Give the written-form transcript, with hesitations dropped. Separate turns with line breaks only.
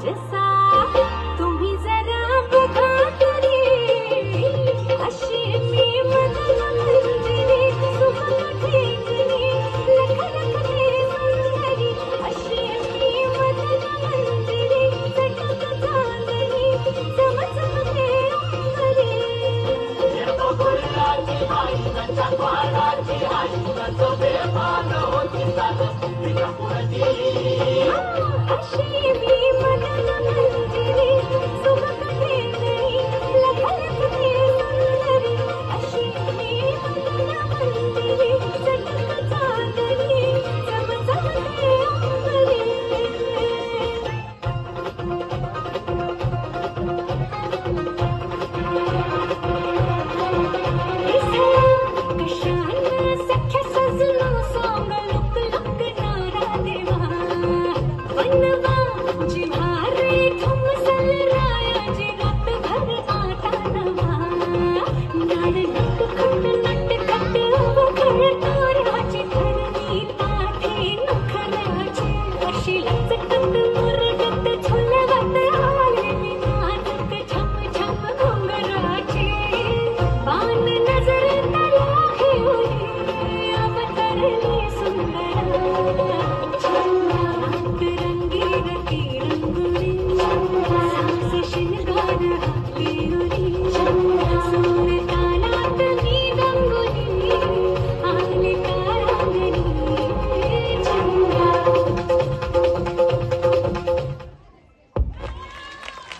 रसा तुम्ही जरा बघा तरी अशी मी मदन मंजिरी सुखमठी लखलखते सुंदरी अशी मी मदन मंजिरी चटक चांदणी चमचमते अंबरी
येतो गुलाची बाई त्यांच्या पाडाची आई तुझं बेभान होती साधं तिच्या पुढची
अशी मी मदन मंजिरी सुखमठी लखलखते सुंदरी अशी मी मदन मंजिरी चटक चांदणी चमचमते अंबरी कशाला सख्या सजलो सांग लुक लुक नारा देवा बनवा जिव्हारे ठुमसल रायाची रातभर आता नवा नाड नट खट उभं तोराची धरणी ताठी नखऱ्याची अशी लचकत मुरडत झुलवत आले मी नाचत छम छम घुंगराची पान नजर तला घेऊन अवतरला